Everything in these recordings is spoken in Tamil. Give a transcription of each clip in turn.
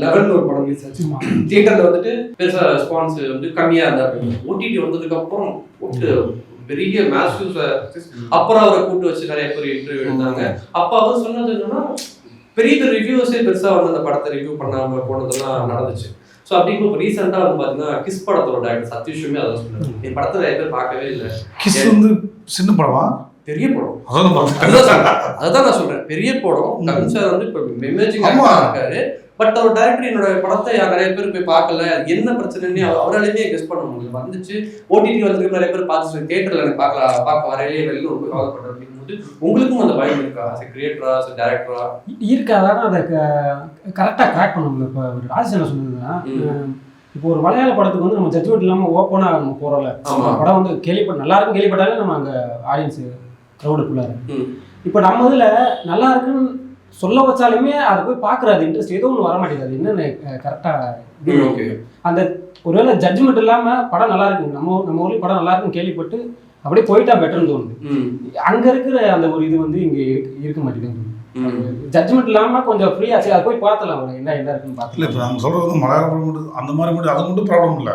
லெவல்னு ஒரு படம் ரிலீஸ் ஆச்சு. தியேட்டர்ல வந்துட்டு பெருசா ரெஸ்பான்ஸ் வந்து கம்மியா இருந்தாரு. ஓடிடி வந்ததுக்கு அப்புறம் பெரிய மேசிவ் அப்புறம் அவரை கூட்டு வச்சு நிறைய பேர் இன்டர்வியூ எடுத்தாங்க. அப்ப அவர் சொன்னது என்னன்னா பெரிய பெரிய ரிவ்யூஸே பெருசா வந்து அந்த படத்தை ரிவ்யூ பண்ணாம போனதெல்லாம் நடந்துச்சு. ஸோ அப்படிங்கும் இப்போ ரீசெண்டாக வந்து பார்த்தீங்கன்னா கிஸ் படத்தோட டைரக்டர் சத்யஷுமே அதான் சொன்னாரு. என் படத்தை நிறைய பேர் பார்க்கவே இல்லை. கிஸ் வந்து சின்ன படமா? பெரிய படம். அதுதான் நான் சொல்றேன், பெரிய படம். கவின் சார் வந்து இப்போ எமர்ஜிங் இருக்காரு. பட் அவர் டைரக்டர் என்னோட படத்தை நிறைய பேர் போய் பார்க்கல, அது என்ன பிரச்சனைன்னு அவராலேயே கெஸ் பண்ண முடியல. வந்துச்சு ஓடிடி வந்துருக்கு, நிறைய பேர் பார்த்து தியேட்டர்ல எனக்கு பார்க்க வரையிலே வெளியில் ரொம்ப கவலைப்படுறேன் அப்படிங்கும்போது உங்களுக்கும் அந்த பயம் இருக்கா? கிரியேட்டரா டைரக்டரா இருக்கா? அதான் அதை கரெக்டாக கிராக் பண்ண முடியல. இப்போ ராஜ் என்ன சொன்னதுன்னா, இப்போ ஒரு மலையாள படத்துக்கு வந்து நம்ம ஜட்ஜ்மெண்ட் இல்லாமல் ஓப்பனாக நம்ம போகிறோம்ல, படம் வந்து நல்லா இருக்கும் கேள்விப்பட்டாலே நம்ம அங்கே ஆடியன்ஸு க்ரௌடுக்குள்ளாரு. இப்போ நம்ம இதில் நல்லா இருக்குன்னு சொல்ல வச்சாலுமே அதை போய் பார்க்குறாது இன்ட்ரெஸ்ட் ஏதோ ஒன்று வர மாட்டேங்குது. என்னென்னு கரெக்டாக அந்த ஒருவேளை ஜட்ஜ்மெண்ட் இல்லாமல் படம் நல்லா இருக்குங்க, நம்ம ஊர்லேயும் படம் நல்லா இருக்குன்னு கேள்விப்பட்டு அப்படியே போயிட்டா பெட்டர்னு தோணுது. அங்கே இருக்கிற அந்த ஒரு இது வந்து இங்கே இருக்க மாட்டேங்குது. ஜட்ஜ்மெண்ட் இல்லாம கொஞ்சம் ஃப்ரீயா சரி அதை போய் பார்த்தலாம் என்ன இருக்குன்னு பார்த்துல. இப்போ நாங்கள் சொல்றது வந்து மலையாள படம் மட்டும் அந்த மாதிரி மட்டும் அது மட்டும் ப்ராப்ளம் இல்லை.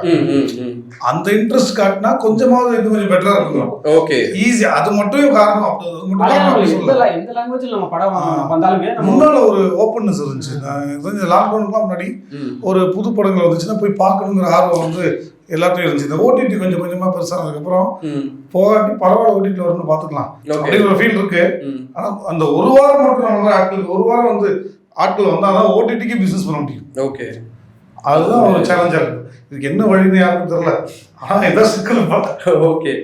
அந்த இன்ட்ரெஸ்ட் காட்டினா கொஞ்சமாவது இது கொஞ்சம் பெட்டரா இருக்கும். ஓகே ஈஸி அது மட்டும் காரணம். எந்த லாங்குவேஜில் நம்ம படம் வந்தாலுமே முன்னால ஒரு ஓப்பன்னஸ் இருந்துச்சு. லாக்டவுனுக்குலாம் முன்னாடி ஒரு புது படங்கள் வந்துச்சுன்னா போய் பார்க்கணுங்கிற ஆர்வம் வந்து எல்லாத்தையும் இருந்துச்சு. இந்த ஓடிடி கொஞ்சம் கொஞ்சமா பெருசானதுக்கப்புறம் போகாட்டி பரவாயில்ல ஓடிடியில் வரும்னு பார்த்துக்கலாம் அப்படின்னு ஒரு ஃபீல் இருக்கு. ஆனால் அந்த ஒரு வாரம் மட்டும் நம்ம ஆட்களுக்கு ஒரு வாரம் வந்து ஆட்கள் வந்தால் தான் ஓடிடிக்கு பிஸ்னஸ் பண்ண முடியும். ஓகே அதுதான் ஒரு சேலஞ்சாக இருக்குது. இதுக்கு என்ன வழின்னு யாருக்கும் தெரியல. ஆனால் எதாவது சிக்கல் பார்த்தா ஓகே.